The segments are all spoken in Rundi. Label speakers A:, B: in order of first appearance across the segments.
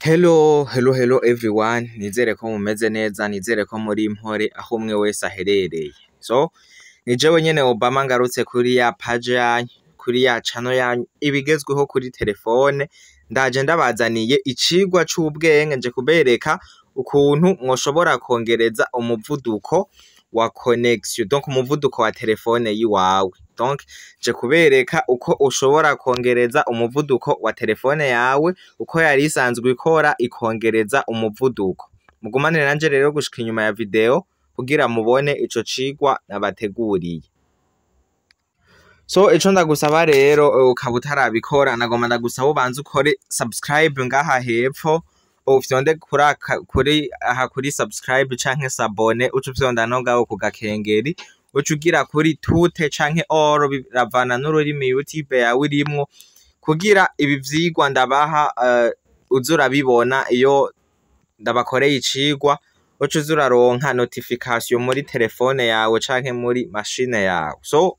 A: Hello everyone, nizere ko mumeze neza, nizere ko muri mpore aho umwe wese aherereye. So, ni jewe nyene Obama ngarutse kuri ya page yanyu, kuri ya channel yanyu ibigezweho kuri telefone, ndaje ndabazaniye icigwa c'ubwenge nje kubereka ukuntu mwoshobora kongereza umuvuduko wa connection, donc umuvuduko wa telefone yiwawe. Donc je kubereka uko ushobora kongereza umuvuduko wa telefone yawe uko yari isanzwe ikora ikongereza umuvuduko. Mugumanire nanje rero gushika inyuma ya video kugira mubone ico cigwa nabateguriye. So ico ndagusaba rero ukaba utarabikora nagomba ndagusaba ubanze ukore subscribe ngaha hepfo, ufyonde kuri subscribe canke s'abone, uca ufyonda no ngaho ku gakengeri, uca ugira kuri tute canke all, biravana n'ururimi YouTube yawe urimwo, kugira ibi vyigwa ndabaha uza urabibona iyo ndabakoreye icigwa, uca uza uraronka notification muri telefone yawe canke muri machine yawe. So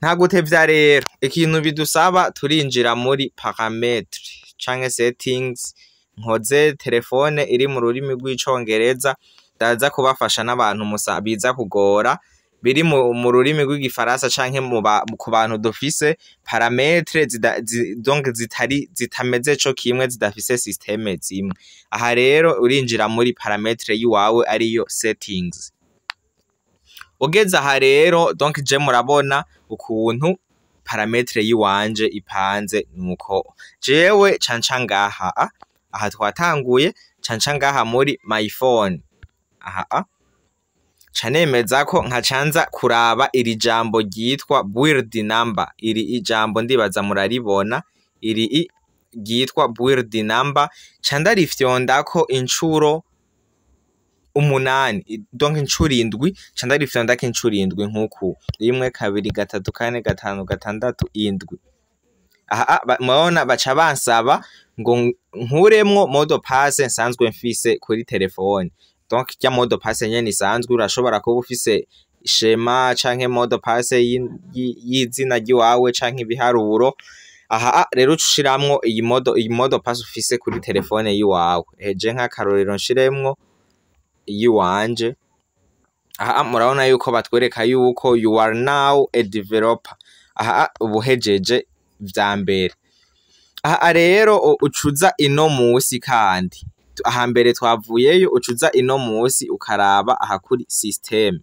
A: nta gutevya rero, ikintu bidusaba turinjira muri parametres canke settings, nkoze telefone iri mu rurimi rw'icongereza, ndaza kubafasha n'abantu biza kugora biri mu rurimi rw'igifaransa canke ku bantu dufise parametres donc zitameze co kimwe, zidafise systeme zimwe. Aha rero urinjira muri parametre yiwawe ariyo settings. Ugeze aha rero donc je murabona ukuntu parametre yiwanje ipanze, nuko jewe canca ngaha, aha twatanguye canca ngaha muri my phone, aha canemeza ko nkacanza kuraba iri jambo ryitwa build number. Iri ijambo ndibaza muraribona, iri ryitwa build number, candarifyondako incuro 8, donc incuro 7, candarifyondako incuro 7 nkuku 1 2 3 4 5 6 7. Aha murabona baca bansaba ngo nkuremwo mode passe nsanzwe mfise kuri telefone. Donc ya mode passe nyene isanzwe, urashobora kuba ufise schema canke mode passe y'izina ryiwawe canke ibiharuro. Aha rero ushiramwo iyi mode passe ufise kuri telefone yiwawe. Eje nk'akarorero nshiremwo yiwanje. Aha murabona yuko batwereka yuko you are now a developer. Aha ubuhejeje vya mbere. Aha rero ucuza ino musi, kandi aha mbere twavuyeyo ucuza ino musi ukaraba aha kuri system,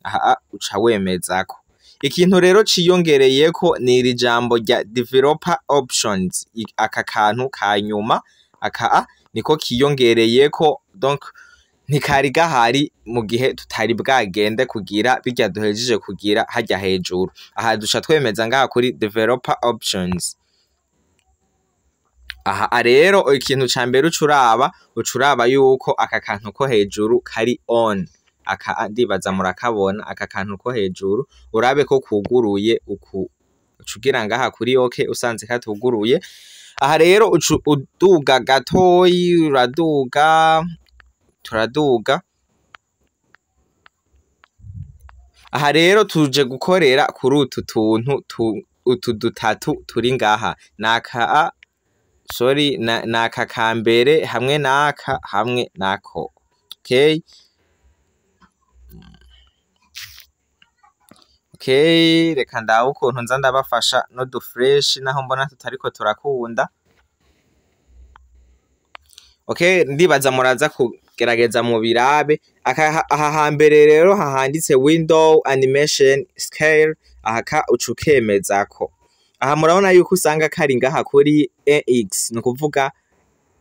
A: aha uca wemezako. Ikintu rero ciyongereyeko ni iri jambo rya developer options, aka kantu kanyuma aka niko kiyongereyeko, donc ntikari gahari mu gihe tutari bwagende kugira bijya duhejeje kugira hajya hejuru. Aha duca twemeza ngaha kuri developer options. Aha rero ikintu ca mbere ucuraba yuko aka kantu ko hejuru kari on, aka ndibaza murakabona, aka kantu ko hejuru urabe ko kuguruye, ucugira ngaha kuri OK usanze katuguruye. Aha rero uduga gatoyi, turaduga. Aha rero tuje gukorera kuri utu tuntu dutatu turi ngaha, naka naka kambere hamwe naka hamwe nako. Okay, reka ndaho ukuntu nza ndabafasha no dufresh naho mbona tutariko turakunda. Okay, ndibaza muraza kugerageza mu birabe. Aha hambere rero hahanditse window animation scale, aha ucukemezako. Aha murabona yuko usanga kari ngaha kuri AX, nukuvuga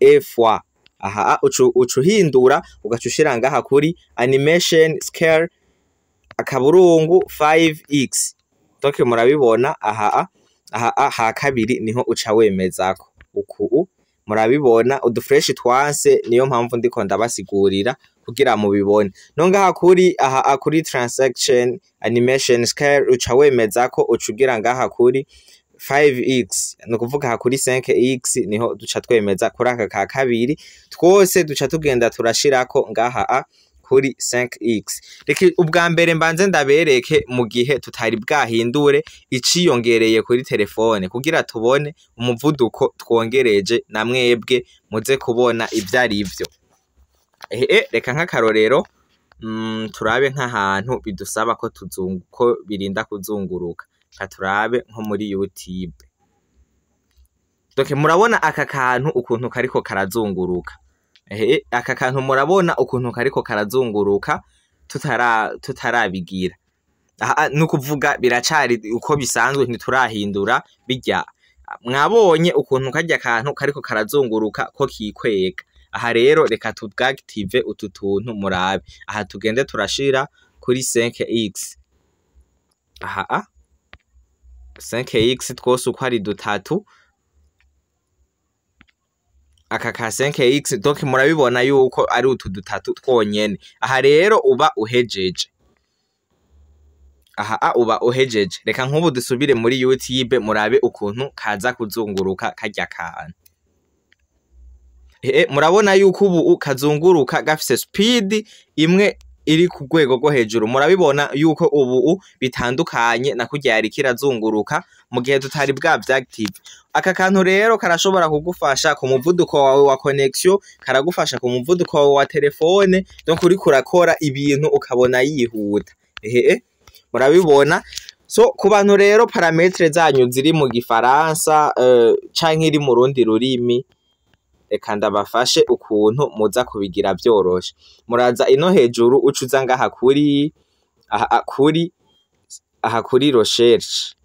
A: F1. Aha ucuhindura ugacushira ngaha kuri animation scale akaburungu 5x. Donc murabibona aha kabiri niho uca wemezako. Uku murabibona udufresh twanse, niyo mpamvu ndiko ndabasigurira kugira mubibone. No ngaha kuri transaction animation scale uca wemezako, ucugira ngaha kuri 5x, nukuvuga aha kuri 5x niho duca twemeza kuri aka ka kabiri. Twose duca tugenda turashirako ngaha kuri 5x. Reka ubwa mbere mbanze ndabereke mu gihe tutari bwahindure iciyongereye kuri telefone kugira tubone umuvuduko twongereje na mwebwe muze kubona ivyo arivyo. Reka nk'akarorero turabe nk'ahantu bidusaba ko ko birinda kuzunguruka. Turabe nko muri YouTube. Murabona aka kantu ukuntu kariko karazunguruka. Aka kantu murabona ukuntu kariko karazunguruka tutarabigira. Nukuvuga biracari uko bisanzwe ntiturahindura bijya. Mwabonye ukuntu karya kantu kariko karazunguruka ko kikwega. Aha rero reka tubwactive utu tuntu murabe. Aha tugende turashira kuri 5x. 5x twose uko ari dutatu. Aka ka 5x donc murabibona yuko ari utu dutatu twonyene. Aha rero uba uhejeje. Uba uhejeje. Reka nk'ubu dusubire muri YouTube murabe ukuntu kaza kuzunguruka karya kantu. Murabona yuko ubu kazunguruka gafise speed imwe iri ku rwego rwo hejuru. Murabibona yuko ubu bitandukanye na kurya yari kirazunguruka mu gihe tutari bwactive. Aka kantu rero karashobora kugufasha ku muvuduko wawe wa connection, karagufasha ku muvuduko wawe wa telefone, donc uri kurakora ibintu ukabona yihuta. Murabibona. So ku bantu rero parametre zanyu ziri mu gifaransa canke iri mu rundi rurimi, reka ndabafashe ukuntu muza kubigira byoroshe. Muraza ino hejuru ucuza ngaha kuri recherche.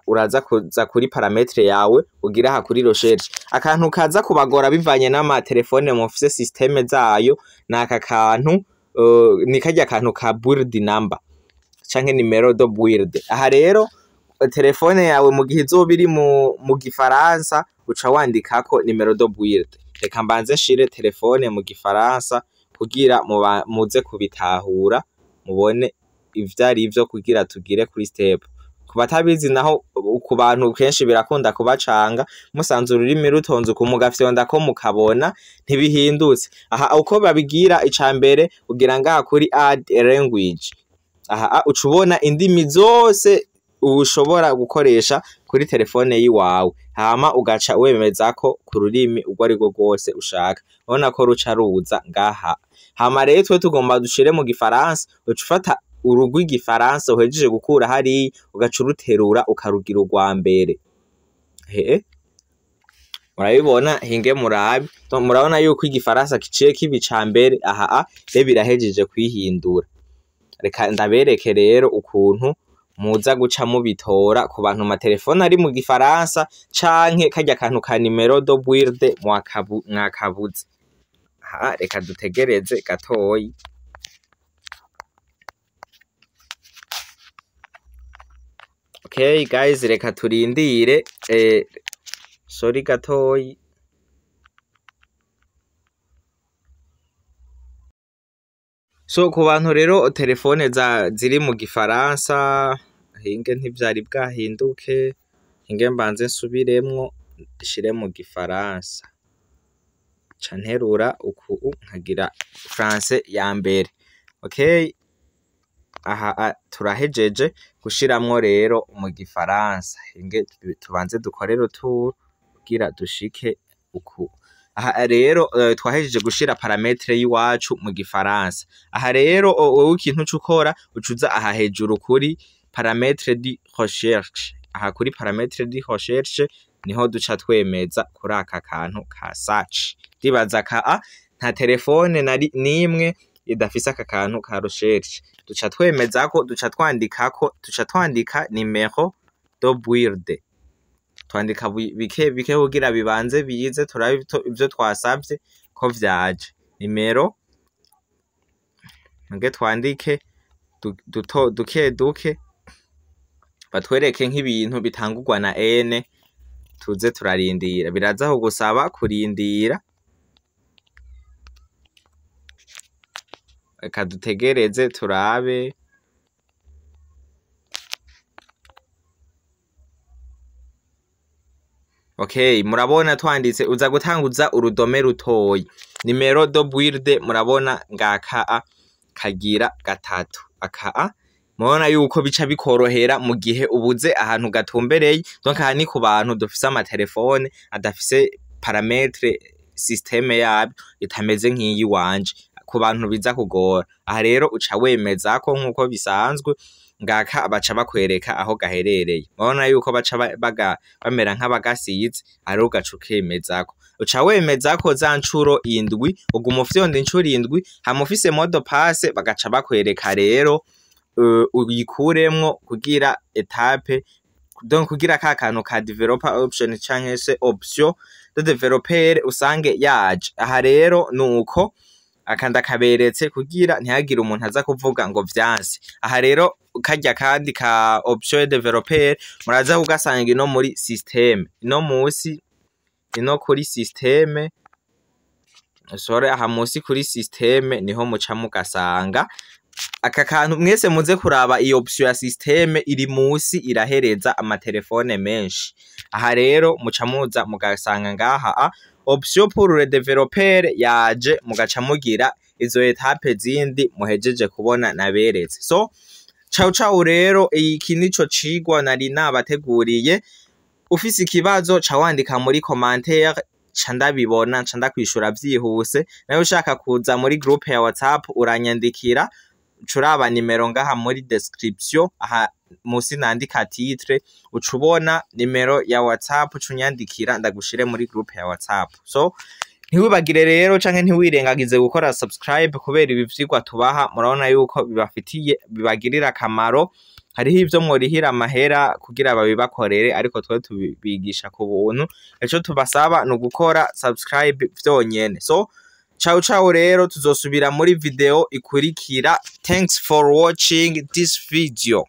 A: Uraza kuza kuri parametre yawe ugira aha kuri recherche. Akantu kaza kubagora bivanye n'ama telefone mufise systeme zayo naka kantu ni karya kantu ka build number canke numero de build. Aha rero telefone yawe mu gihe izobiri mu gifaransa uca wandikako numero de build. Reka mbanze nshire telefone mu gifaransa kugira muze kubitahura mubone ivyo arivyo kugira tugire kuri step. Kubatabizi naho ku bantu kenshi birakunda kubacanga musanze ururimi rutonze kumugafyonda ko mukabona ntibihindutse. Uko babigira icambere ugira ngaha kuri add a language. Ucubona indimi zose ushobora gukoresha kuri telefone yiwawe. Hama ugaca wemeza ko ku rurimi urwo ari rwo rwose ushaka. Ubona ko ruca ruza ngaha. Hama rero twe tugomba dushire mu gifaransa, ucufata urugwi gifaransa uhejeje gukura hari ugaca uruterura ukarugira urwa mbere. Murabibona hinge murabe. Murabona yuko igifaransa kiciye kibi cambere. Rero birahejeje kwihindura. Reka ndabereke rero ukuntu muza guca mubitora ku bantu ma telefone ari mu gifaransa canke karya kantu ka numero de build mwakabuze. Reka dutegereze gatoyi. Okay guys, reka turindire sorry gatoyi. So ku bantu rero telefone ziri mu gifaransa hinge ntivyari bwahinduke, hinge mbanze nsubiremwo shire mu gifaransa. Canterura uku nkagira français ya mbere. Okay, turahejeje gushiramwo rero mu gifaransa. Hinge tubanze dukorere tour kugira dushike uku. Rero twahejeje gushira parametre yiwacu mu gifaransa. Rero wowe ikintu cukora ucuza aha hejuru kuri parametre de recherche. Kuri parametre de recherche niho duca twemeza kuri aka kantu ka search. Ndibaza nta telefone nimwe idafise aka kantu ka recherche. Duca twemeza ko duca twandika numero de build. Twandika bike kugira bibanze biyize turabe ivyo twasavye ko vyaje. Numero nge twandike duke batwereke nk'ibintu bitangurwa na N tuze turarindira. Biraza kugusaba kurindira. Reka dutegereze turabe. Okay, murabona twanditse uza gutanguza urudome rutoyi. Numero de build murabona ngaka kagira gatatu aka murabona yuko bica bikorohera mu gihe ubuze ahantu gatumbereye. Donc aha ni ku bantu dufise amatelefone adafise parametre systeme yabyo itameze nk'iyi wanje, ku bantu biza kugora. Aha rero uca wemeza ko nkuko bisanzwe ngaka baca bakwereka aho gaherereye. Murabona yuko baca bamera nk'abagasize, ari ugaca ukemezako. Uca wemezako za ncuro indwi, uguma ufyonda incuro indwi, hama ufise mode passe bagaca bakwereka rero uyikuremwo kugira etape, donc kugira ka kantu ka developer option canke se option de developer usange yaje. Aha rero nuko akanda kaberetse kugira ntihagire umuntu aza kuvuga ngo vyanse. Aha rero karya kandi ka option de developer muraza kugasanga ino muri systeme, ino musi ino kuri systeme, sorry, aha musi kuri systeme niho muca mugasanga aka kantu. Mwese muze kuraba iyo option ya systeme iri musi irahereza amatelefone menshi. Aha rero muca muza mugasanga ngaha option pour le développeur yaje, mugaca mugira izo etape zindi muhejeje kubona naberetse. So ciao rero, iki nico cigwa nari nabateguriye. Ufise ikibazo ca wandika muri commentaire, ca ndabibona, ca ndakwishura vyihuse. Nawe ushaka kuza muri groupe ya WhatsApp uranyandikira, curaba nimero ngaha muri description, aha musi nandika titre, ucubona nimero ya WhatsApp, ucunyandikira ndagushire muri groupe ya WhatsApp. So ntiwibagire rero canke ntiwirengagize gukora subscribe, kubera ibi vyigwa tubaha murabona yuko bibagirira akamaro. Hariho ivyo mworihira amahera kugira babibakorere, ariko twe tubigisha ku buntu. Ico tubasaba ni ugukora subscribe vyonyene. So ciao rero, tuzosubira muri video ikurikira. Thanks for watching this video.